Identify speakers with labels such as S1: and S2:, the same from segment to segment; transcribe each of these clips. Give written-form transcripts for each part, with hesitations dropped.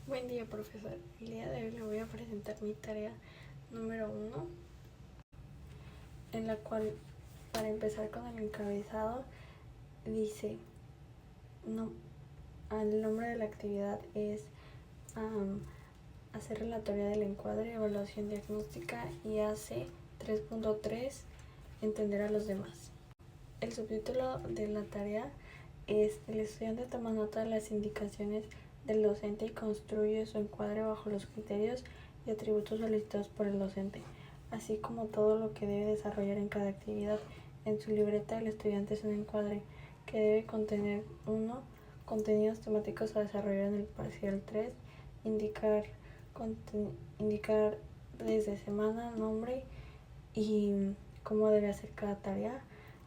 S1: Buen día, profesor. El día de hoy le voy a presentar mi tarea número 1, en la cual, para empezar con el encabezado, dice, el nombre de la actividad es hacer relatoría del encuadre, evaluación diagnóstica y AC 3.3, entender a los demás. El subtítulo de la tarea es: el estudiante toma nota de las indicaciones del docente y construye su encuadre bajo los criterios y atributos solicitados por el docente, así como todo lo que debe desarrollar en cada actividad. En su libreta, el estudiante es un encuadre que debe contener 1. Contenidos temáticos a desarrollar en el parcial 3, indicar desde semana, nombre y cómo debe hacer cada tarea.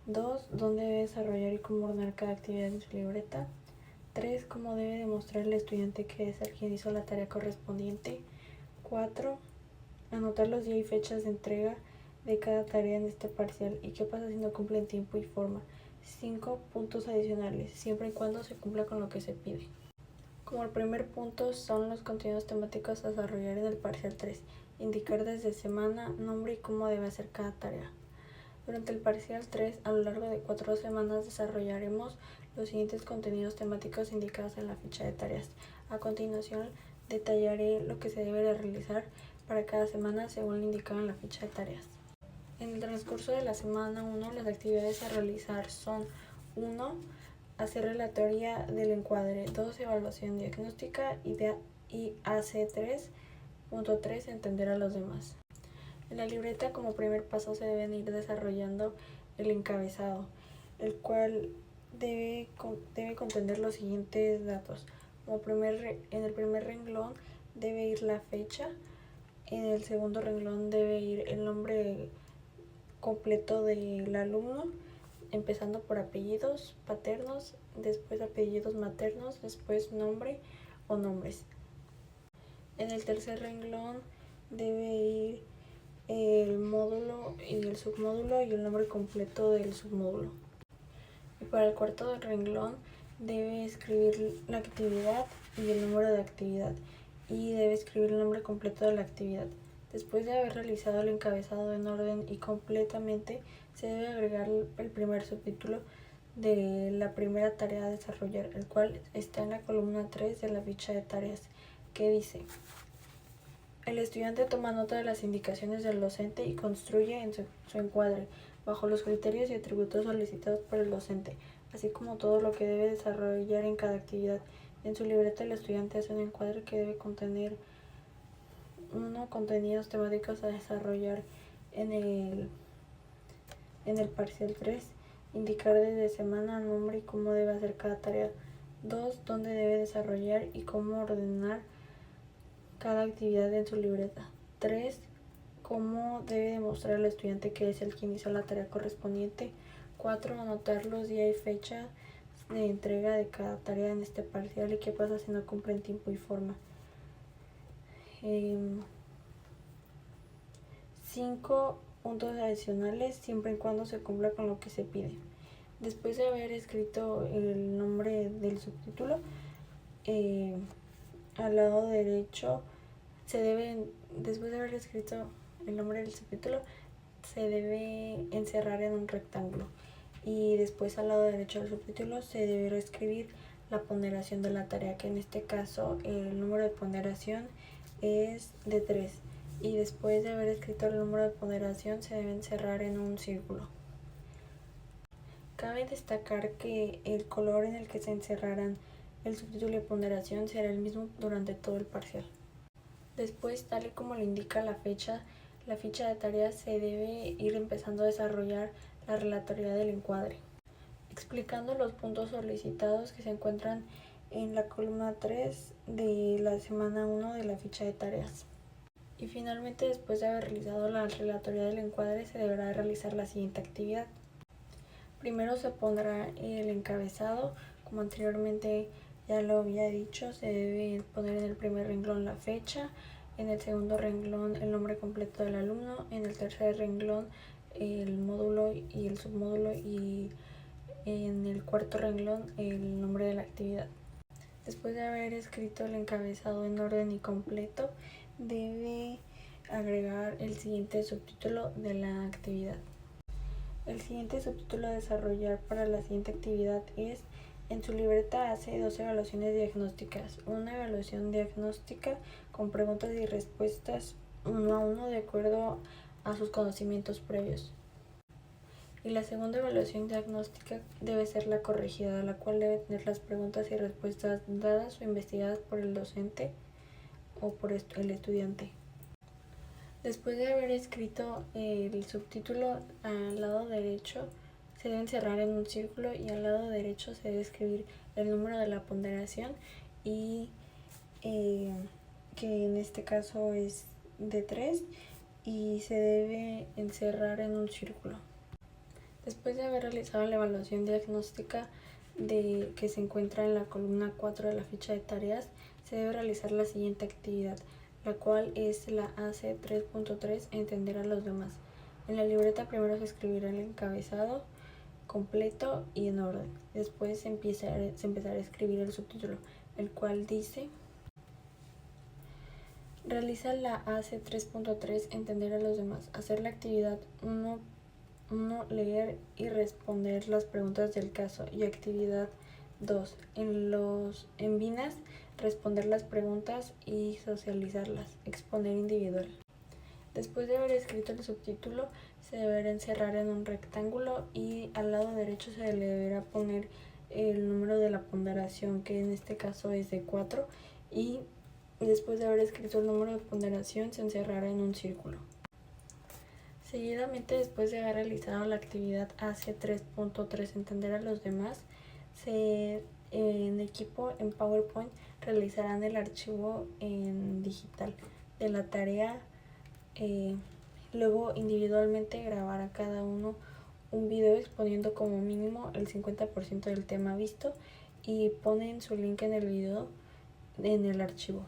S1: 2. Dónde debe desarrollar y cómo ordenar cada actividad en su libreta. 3. Cómo debe demostrar el estudiante que es el quien hizo la tarea correspondiente. 4. Anotar los días y fechas de entrega de cada tarea en este parcial y qué pasa si no cumple en tiempo y forma. 5. Puntos adicionales, siempre y cuando se cumpla con lo que se pide. Como el primer punto son los contenidos temáticos a desarrollar en el parcial 3. Indicar desde semana, nombre y cómo debe hacer cada tarea. Durante el parcial 3, a lo largo de 4 semanas, desarrollaremos los siguientes contenidos temáticos indicados en la ficha de tareas. A continuación, detallaré lo que se debe de realizar para cada semana según lo indicado en la ficha de tareas. En el transcurso de la semana 1, las actividades a realizar son: 1. Hacer relatoría del encuadre. 2. Evaluación diagnóstica y AC 3.3, entender a los demás. En la libreta, como primer paso, se deben ir desarrollando el encabezado, el cual debe contener los siguientes datos. En el primer renglón debe ir la fecha, en el segundo renglón debe ir el nombre completo del alumno, empezando por apellidos paternos, después apellidos maternos, después nombre o nombres. En el tercer renglón debe ir el módulo y el submódulo y el nombre completo del submódulo. Y para el cuarto renglón debe escribir la actividad y el número de actividad, y debe escribir el nombre completo de la actividad. Después de haber realizado el encabezado en orden y completamente, se debe agregar el primer subtítulo de la primera tarea a desarrollar, el cual está en la columna 3 de la ficha de tareas, que dice: el estudiante toma nota de las indicaciones del docente y construye en su encuadre, bajo los criterios y atributos solicitados por el docente, así como todo lo que debe desarrollar en cada actividad. En su libreta, el estudiante hace un encuadre que debe contener 1. Contenidos temáticos a desarrollar en el parcial 3, indicar desde semana, nombre y cómo debe hacer cada tarea. 2. Dónde debe desarrollar y cómo ordenar cada actividad en su libreta. 3. Cómo debe demostrar al estudiante que es el quien hizo la tarea correspondiente. 4. Anotar los días y fecha de entrega de cada tarea en este parcial y qué pasa si no cumple en tiempo y forma. 5 puntos adicionales, siempre y cuando se cumpla con lo que se pide. Después de haber escrito el nombre del subtítulo, al lado derecho después de haber escrito el nombre del subtítulo, se debe encerrar en un rectángulo, y después al lado derecho del subtítulo se debe reescribir la ponderación de la tarea, que en este caso el número de ponderación es de 3, y después de haber escrito el número de ponderación se debe encerrar en un círculo. Cabe destacar que el color en el que se encerrarán el subtítulo y ponderación será el mismo durante todo el parcial. Después, tal y como lo indica la ficha de tareas, se debe ir empezando a desarrollar la relatoría del encuadre, explicando los puntos solicitados que se encuentran en la columna 3 de la semana 1 de la ficha de tareas. Y finalmente, después de haber realizado la relatoría del encuadre, se deberá realizar la siguiente actividad. Primero se pondrá el encabezado, como anteriormente ya lo había dicho. Se debe poner en el primer renglón la fecha, en el segundo renglón el nombre completo del alumno, en el tercer renglón el módulo y el submódulo, y en el cuarto renglón el nombre de la actividad. Después de haber escrito el encabezado en orden y completo, debe agregar el siguiente subtítulo de la actividad. El siguiente subtítulo a desarrollar para la siguiente actividad es: en su libreta hace 2 evaluaciones diagnósticas. Una evaluación diagnóstica con preguntas y respuestas 1 a 1 de acuerdo a sus conocimientos previos. Y la segunda evaluación diagnóstica debe ser la corregida, la cual debe tener las preguntas y respuestas dadas o investigadas por el docente o por el estudiante. Después de haber escrito el subtítulo, al lado derecho se debe encerrar en un círculo y al lado derecho se debe escribir el número de la ponderación y que en este caso es de 3 y se debe encerrar en un círculo. Después de haber realizado la evaluación diagnóstica que se encuentra en la columna 4 de la ficha de tareas, se debe realizar la siguiente actividad, la cual es la AC 3.3, entender a los demás. En la libreta primero se escribirá el encabezado completo y en orden. Después se empezará a escribir el subtítulo, el cual dice: realiza la AC 3.3, entender a los demás. Hacer la actividad 1, leer y responder las preguntas del caso. Y actividad 2, en Vinas, responder las preguntas y socializarlas. Exponer individual. Después de haber escrito el subtítulo, se deberá encerrar en un rectángulo y al lado derecho se le deberá poner el número de la ponderación, que en este caso es de 4, y después de haber escrito el número de ponderación se encerrará en un círculo. Seguidamente, después de haber realizado la actividad AC 3.3, entender a los demás, en equipo en PowerPoint realizarán el archivo en digital de la tarea. Luego individualmente grabará cada uno un video exponiendo como mínimo el 50% del tema visto y ponen su link en el video en el archivo,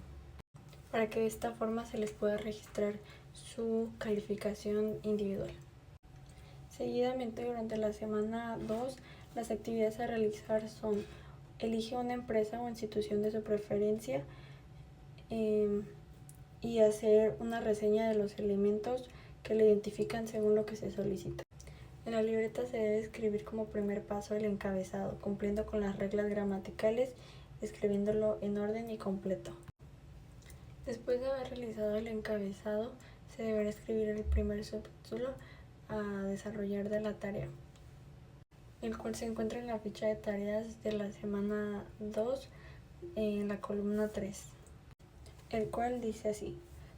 S1: para que de esta forma se les pueda registrar su calificación individual. Seguidamente, durante la semana 2, las actividades a realizar son: elige una empresa o institución de su preferencia y hacer una reseña de los elementos que le identifican según lo que se solicita. En la libreta se debe escribir como primer paso el encabezado, cumpliendo con las reglas gramaticales, escribiéndolo en orden y completo. Después de haber realizado el encabezado, se deberá escribir el primer subtítulo a desarrollar de la tarea, el cual se encuentra en la ficha de tareas de la semana 2 en la columna 3, el cual dice así: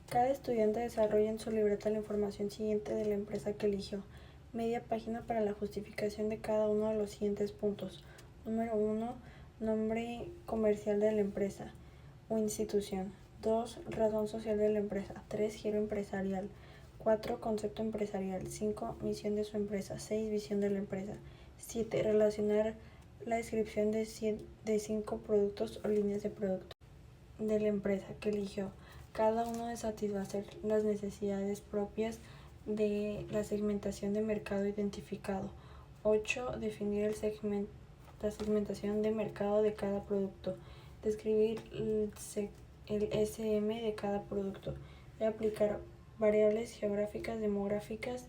S1: cada estudiante desarrolla en su libreta la información siguiente de la empresa que eligió. Media página para la justificación de cada uno de los siguientes puntos. Número 1, nombre comercial de la empresa o institución. 2, razón social de la empresa. 3, giro empresarial. 4, concepto empresarial. 5, misión de su empresa. 6, visión de la empresa. 7, relacionar la descripción de 5 productos o líneas de producto de la empresa que eligió. Cada uno de satisfacer las necesidades propias de la segmentación de mercado identificado. 8, definir la segmentación de mercado de cada producto. Describir el SM de cada producto. De aplicar variables geográficas, demográficas,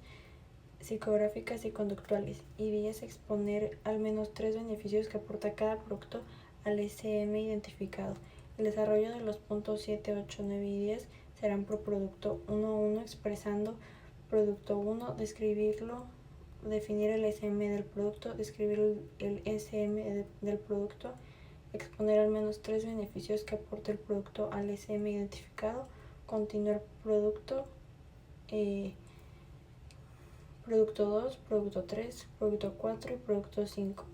S1: psicográficas y conductuales. Y 10, exponer al menos 3 beneficios que aporta cada producto al SM identificado. El desarrollo de los puntos 7, 8, 9 y 10 serán por producto 1 a 1, expresando producto 1, describirlo, definir el SM del producto, describir el SM del producto, exponer al menos 3 beneficios que aporta el producto al SM identificado, continuar producto 2, producto 3, producto 4 y producto 5.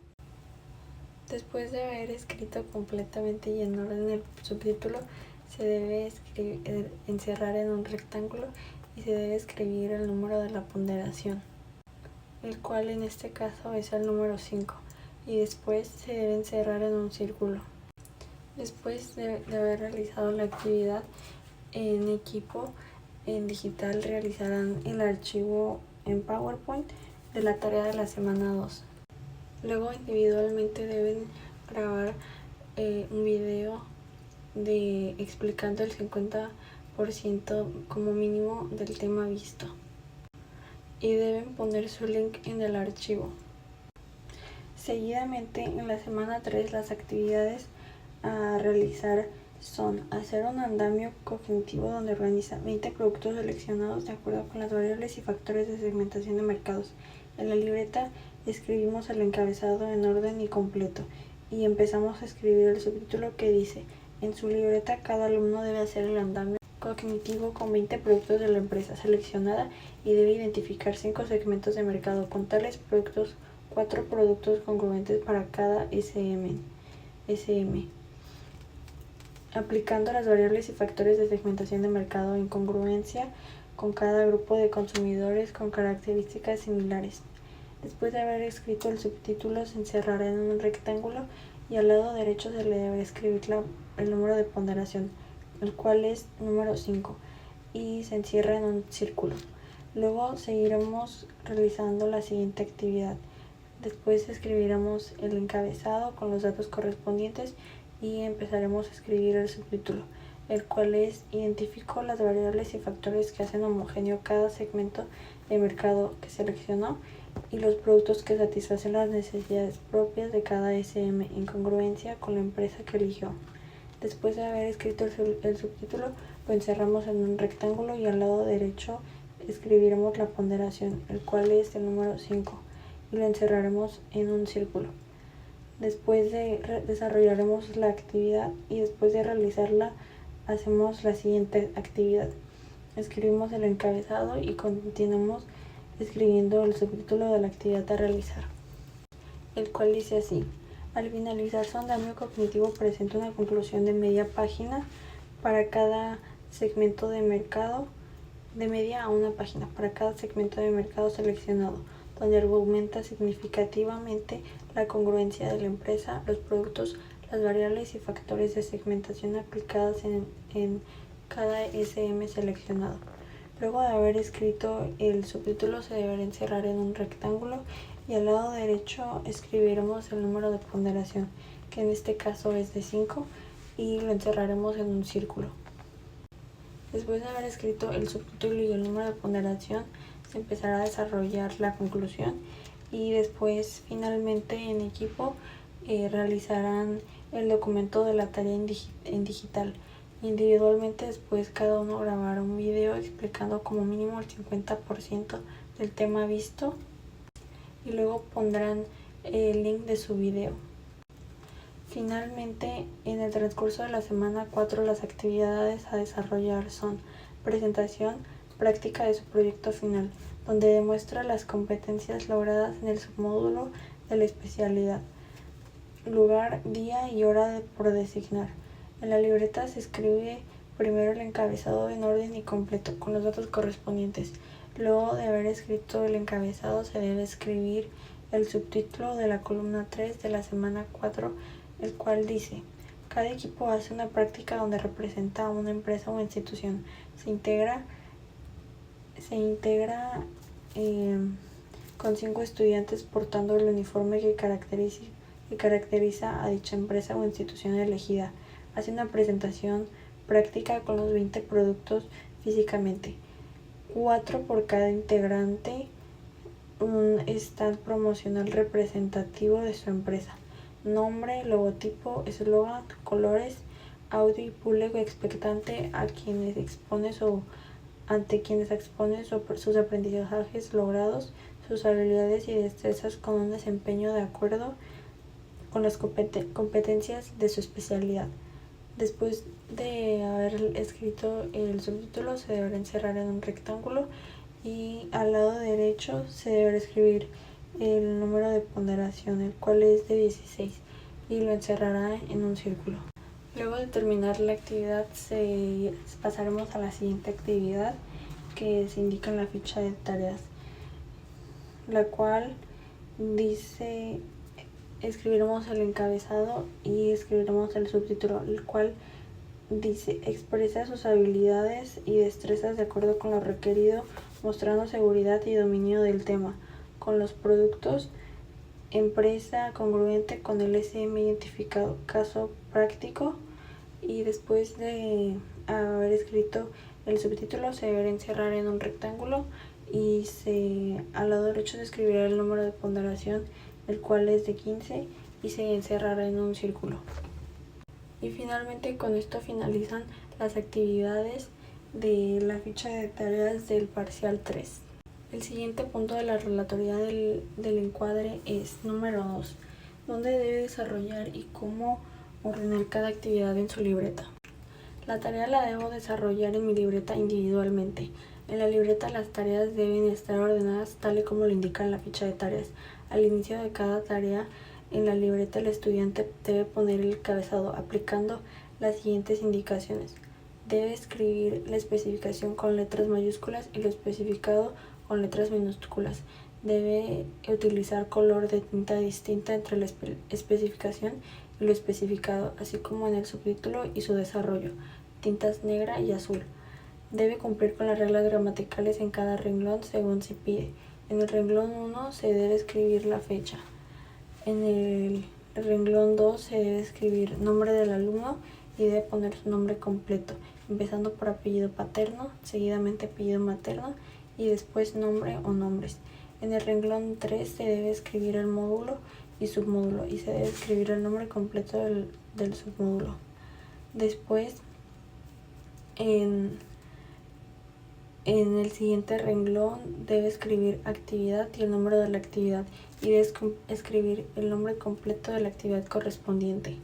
S1: Después de haber escrito completamente y en orden el subtítulo, se debe encerrar en un rectángulo y se debe escribir el número de la ponderación, el cual en este caso es el número 5, y después se debe encerrar en un círculo. Después de haber realizado la actividad en equipo, en digital realizarán el archivo en PowerPoint de la tarea de la semana 2. Luego individualmente deben grabar un video explicando el 50% como mínimo del tema visto y deben poner su link en el archivo. Seguidamente, en la semana 3, las actividades a realizar son hacer un andamio cognitivo donde organiza 20 productos seleccionados de acuerdo con las variables y factores de segmentación de mercados. En la libreta escribimos el encabezado en orden y completo y empezamos a escribir el subtítulo que dice: en su libreta cada alumno debe hacer el andamio cognitivo con 20 productos de la empresa seleccionada y debe identificar 5 segmentos de mercado con tales productos, 4 productos congruentes para cada SM, aplicando las variables y factores de segmentación de mercado en congruencia con cada grupo de consumidores con características similares. Después de haber escrito el subtítulo, se encerrará en un rectángulo y al lado derecho se le deberá escribir el número de ponderación, el cual es número 5, y se encierra en un círculo. Luego seguiremos realizando la siguiente actividad. Después escribiremos el encabezado con los datos correspondientes y empezaremos a escribir el subtítulo, el cual es: identifico las variables y factores que hacen homogéneo cada segmento de mercado que seleccionó y los productos que satisfacen las necesidades propias de cada SM en congruencia con la empresa que eligió. Después de haber escrito el subtítulo, lo encerramos en un rectángulo y al lado derecho escribiremos la ponderación, el cual es el número 5, y lo encerraremos en un círculo. Después desarrollaremos la actividad y después de realizarla hacemos la siguiente actividad. Escribimos el encabezado y continuamos escribiendo el subtítulo de la actividad a realizar, el cual dice así: al finalizar su andamio cognitivo presenta una conclusión de media página para cada segmento de mercado, de media a una página para cada segmento de mercado seleccionado, donde argumenta significativamente la congruencia de la empresa, los productos, las variables y factores de segmentación aplicadas en cada SM seleccionado. Luego de haber escrito el subtítulo, se deberá encerrar en un rectángulo y al lado derecho escribiremos el número de ponderación, que en este caso es de 5, y lo encerraremos en un círculo. Después de haber escrito el subtítulo y el número de ponderación, se empezará a desarrollar la conclusión y después finalmente en equipo realizarán el documento de la tarea en digital. Individualmente después cada uno grabará un video explicando como mínimo el 50% del tema visto y luego pondrán el link de su video. Finalmente, en el transcurso de la semana 4, las actividades a desarrollar son: presentación práctica de su proyecto final, donde demuestra las competencias logradas en el submódulo de la especialidad. Lugar, día y hora por designar. En la libreta se escribe primero el encabezado en orden y completo, con los datos correspondientes. Luego de haber escrito el encabezado, se debe escribir el subtítulo de la columna 3 de la semana 4, el cual dice: cada equipo hace una práctica donde representa a una empresa o institución. Se integra con 5 estudiantes portando el uniforme que caracteriza a dicha empresa o institución elegida. Hace una presentación práctica con los 20 productos físicamente, 4 por cada integrante, un stand promocional representativo de su empresa, nombre, logotipo, eslogan, colores, audio y público expectante ante quienes expone sus aprendizajes logrados, sus habilidades y destrezas con un desempeño de acuerdo con las competencias de su especialidad. Después de haber escrito el subtítulo, se deberá encerrar en un rectángulo y al lado derecho se deberá escribir el número de ponderación, el cual es de 16, y lo encerrará en un círculo. Luego de terminar la actividad, pasaremos a la siguiente actividad que se indica en la ficha de tareas, la cual dice: escribiremos el encabezado y escribiremos el subtítulo, el cual dice: expresa sus habilidades y destrezas de acuerdo con lo requerido, mostrando seguridad y dominio del tema, con los productos empresa congruente con el SM identificado, caso práctico, y después de haber escrito el subtítulo se deberá encerrar en un rectángulo y al lado derecho se escribirá el número de ponderación, el cual es de 15, y se encerrará en un círculo. Y finalmente con esto finalizan las actividades de la ficha de tareas del parcial 3. El siguiente punto de la relatoría del encuadre es número 2, donde debe desarrollar y cómo ordenar cada actividad en su libreta. La tarea la debo desarrollar en mi libreta individualmente. En la libreta las tareas deben estar ordenadas tal y como lo indica en la ficha de tareas. Al inicio de cada tarea en la libreta el estudiante debe poner el encabezado aplicando las siguientes indicaciones. Debe escribir la especificación con letras mayúsculas y lo especificado con letras minúsculas. Debe utilizar color de tinta distinta entre la especificación y lo especificado, así como en el subtítulo y su desarrollo, tintas negra y azul. Debe cumplir con las reglas gramaticales en cada renglón según se pide. En el renglón 1 se debe escribir la fecha. En el renglón 2 se debe escribir nombre del alumno y debe poner su nombre completo, empezando por apellido paterno, seguidamente apellido materno y después nombre o nombres. En el renglón 3 se debe escribir el módulo y submódulo y se debe escribir el nombre completo del submódulo. Después, en el siguiente renglón debe escribir actividad y el número de la actividad y debe escribir el nombre completo de la actividad correspondiente.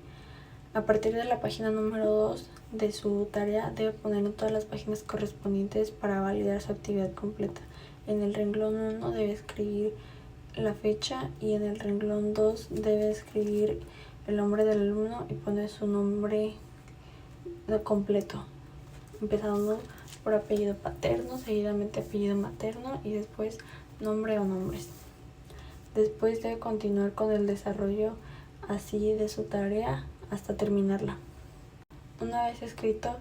S1: A partir de la página número 2 de su tarea debe poner en todas las páginas correspondientes para validar su actividad completa. En el renglón 1 debe escribir la fecha y en el renglón 2 debe escribir el nombre del alumno y poner su nombre completo, empezando por apellido paterno, seguidamente apellido materno y después nombre o nombres. Después debe continuar con el desarrollo así de su tarea hasta terminarla. Una vez escrito,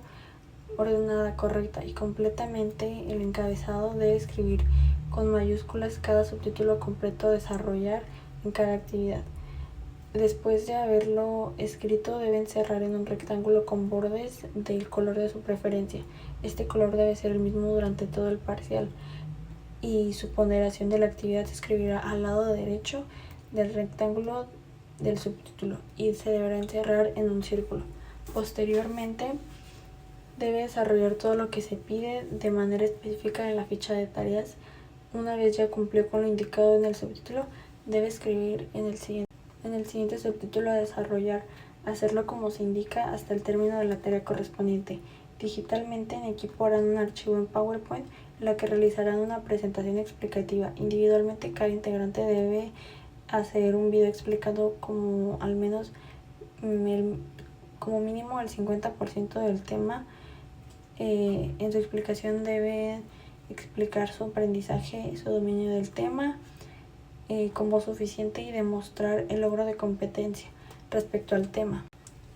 S1: ordenada, correcta y completamente, el encabezado debe escribir con mayúsculas cada subtítulo completo a desarrollar en cada actividad. Después de haberlo escrito, debe encerrar en un rectángulo con bordes del color de su preferencia. Este color debe ser el mismo durante todo el parcial y su ponderación de la actividad se escribirá al lado derecho del rectángulo del subtítulo y se deberá encerrar en un círculo. Posteriormente, debe desarrollar todo lo que se pide de manera específica en la ficha de tareas. Una vez ya cumplió con lo indicado en el subtítulo, debe escribir en el siguiente subtítulo a desarrollar, hacerlo como se indica hasta el término de la tarea correspondiente. Digitalmente, en equipo harán un archivo en PowerPoint en la que realizarán una presentación explicativa. Individualmente, cada integrante debe hacer un video explicando como al menos como mínimo el 50% del tema. En su explicación debe explicar su aprendizaje, su dominio del tema con voz suficiente y demostrar el logro de competencia respecto al tema.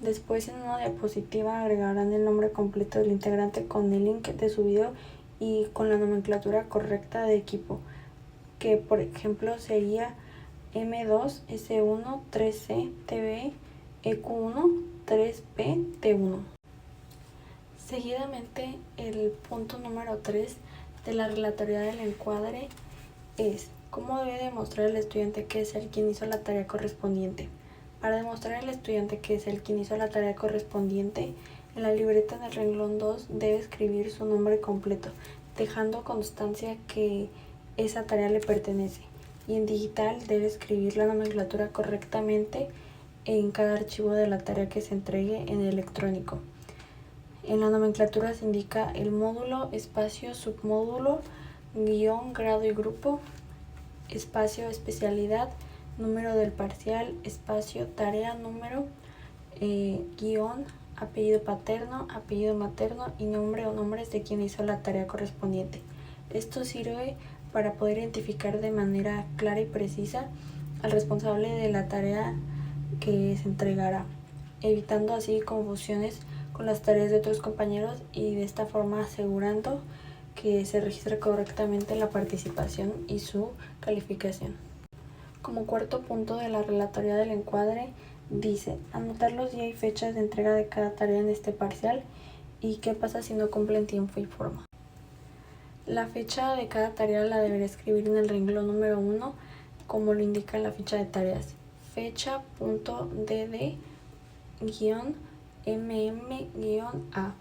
S1: Después, en una diapositiva agregarán el nombre completo del integrante con el link de su video y con la nomenclatura correcta de equipo, que por ejemplo sería M2, S1, 3C, TV, EQ1, 3P, T1. Seguidamente, el punto número 3 de la relatoría del encuadre es cómo debe demostrar el estudiante que es el quien hizo la tarea correspondiente. Para demostrar al estudiante que es el quien hizo la tarea correspondiente, en la libreta del renglón 2 debe escribir su nombre completo, dejando constancia que esa tarea le pertenece. Y en digital debe escribir la nomenclatura correctamente en cada archivo de la tarea que se entregue en electrónico. En la nomenclatura se indica el módulo, espacio, submódulo, guión, grado y grupo, espacio, especialidad, número del parcial, espacio, tarea, número, guión, apellido paterno, apellido materno y nombre o nombres de quien hizo la tarea correspondiente. Esto sirve para poder identificar de manera clara y precisa al responsable de la tarea que se entregará, evitando así confusiones con las tareas de otros compañeros y de esta forma asegurando que se registre correctamente la participación y su calificación. Como cuarto punto de la relatoría del encuadre, dice anotar los días y fechas de entrega de cada tarea en este parcial y qué pasa si no cumple en tiempo y forma. La fecha de cada tarea la deberé escribir en el renglón número 1, como lo indica en la ficha de tareas. Fecha.dd-mm-a.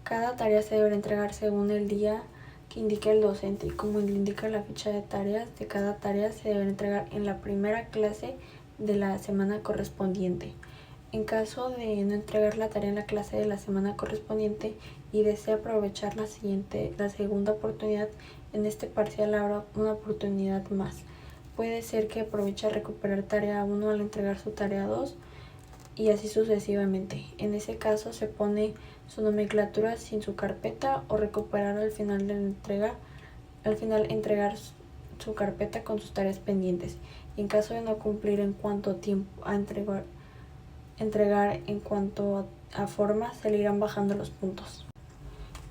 S1: Cada tarea se deberá entregar según el día que indique el docente y como lo indica la ficha de tareas de cada tarea se deberá entregar en la primera clase de la semana correspondiente. En caso de no entregar la tarea en la clase de la semana correspondiente y desea aprovechar la segunda oportunidad, en este parcial habrá una oportunidad más. Puede ser que aproveche a recuperar tarea 1 al entregar su tarea 2 y así sucesivamente. En ese caso se pone su nomenclatura sin su carpeta o recuperar al final de la entrega, entregar su carpeta con sus tareas pendientes. Y en caso de no cumplir en cuanto tiempo a entregar en cuanto a forma, se le irán bajando los puntos.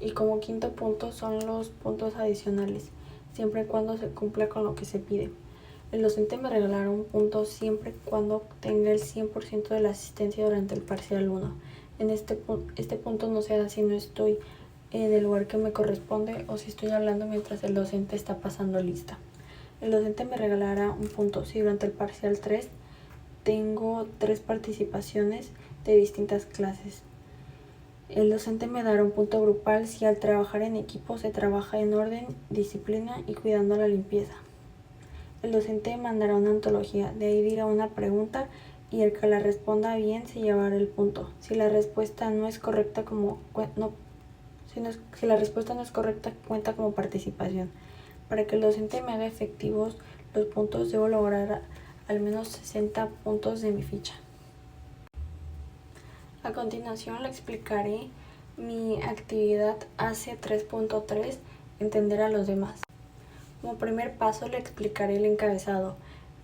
S1: Y como quinto punto son los puntos adicionales, siempre y cuando se cumpla con lo que se pide. El docente me regalará un punto siempre y cuando tenga el 100% de la asistencia durante el parcial 1. En este punto no se da si no estoy en el lugar que me corresponde o si estoy hablando mientras el docente está pasando lista. El docente me regalará un punto si durante el parcial 3 tengo 3 participaciones de distintas clases. El docente me dará un punto grupal si al trabajar en equipo se trabaja en orden, disciplina y cuidando la limpieza. El docente mandará una antología, de ahí dirá una pregunta y el que la responda bien se llevará el punto. Si la respuesta no es correcta cuenta como participación. Para que el docente me haga efectivos los puntos debo lograr al menos 60 puntos de mi ficha. A continuación le explicaré mi actividad AC 3.3, entender a los demás. Como primer paso le explicaré el encabezado.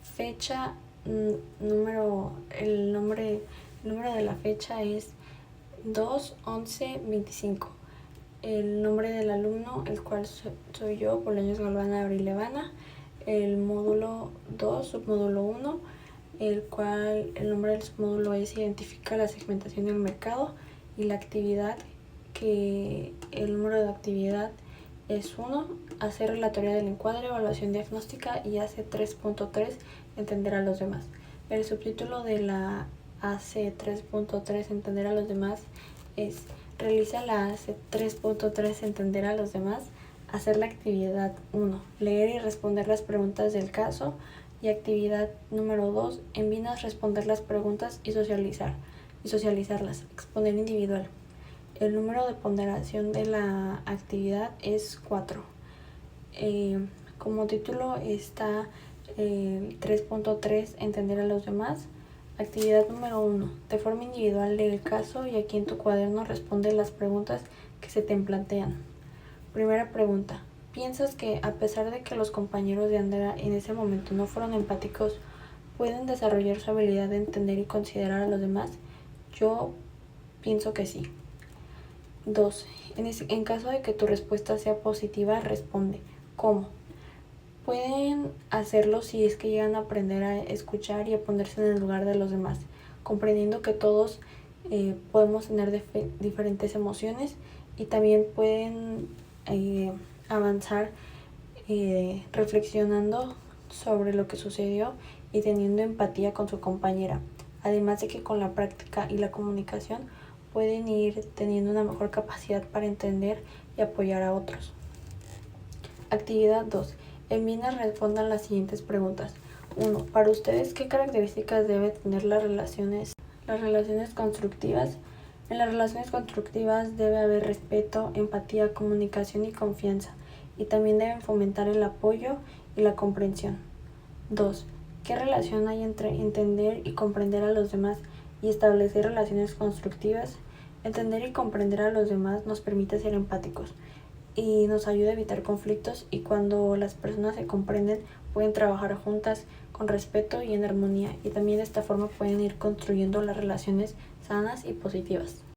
S1: Fecha, el número de la fecha es 2-11-25. El nombre del alumno, el cual soy yo, Bolaños Galvana Abril Levana. El módulo 2, submódulo 1, el cual el nombre del submódulo es identifica la segmentación del mercado y la actividad, que el número de actividad es 1, hacer relatoría del encuadre, evaluación diagnóstica y AC 3.3, entender a los demás. El subtítulo de la AC 3.3, entender a los demás, es realiza la AC 3.3, entender a los demás, hacer la actividad 1, leer y responder las preguntas del caso, y actividad número 2, en Vinas responder las preguntas y socializarlas, exponer individual. El número de ponderación de la actividad es 4. Como título está 3.3, entender a los demás. Actividad número 1, de forma individual lee el caso y aquí en tu cuaderno responde las preguntas que se te plantean. Primera pregunta, ¿piensas que a pesar de que los compañeros de Andrea en ese momento no fueron empáticos, pueden desarrollar su habilidad de entender y considerar a los demás? Yo pienso que sí. 2. En caso de que tu respuesta sea positiva, responde ¿cómo? Pueden hacerlo si es que llegan a aprender a escuchar y a ponerse en el lugar de los demás, comprendiendo que todos podemos tener diferentes emociones y también pueden avanzar reflexionando sobre lo que sucedió y teniendo empatía con su compañera. Además de que con la práctica y la comunicación pueden ir teniendo una mejor capacidad para entender y apoyar a otros. Actividad 2. En Vinas respondan las siguientes preguntas. 1. Para ustedes, ¿qué características deben tener las relaciones constructivas? En las relaciones constructivas debe haber respeto, empatía, comunicación y confianza, y también deben fomentar el apoyo y la comprensión. 2. ¿Qué relación hay entre entender y comprender a los demás y establecer relaciones constructivas? Entender y comprender a los demás nos permite ser empáticos y nos ayuda a evitar conflictos, y cuando las personas se comprenden pueden trabajar juntas con respeto y en armonía, y también de esta forma pueden ir construyendo las relaciones sanas y positivas.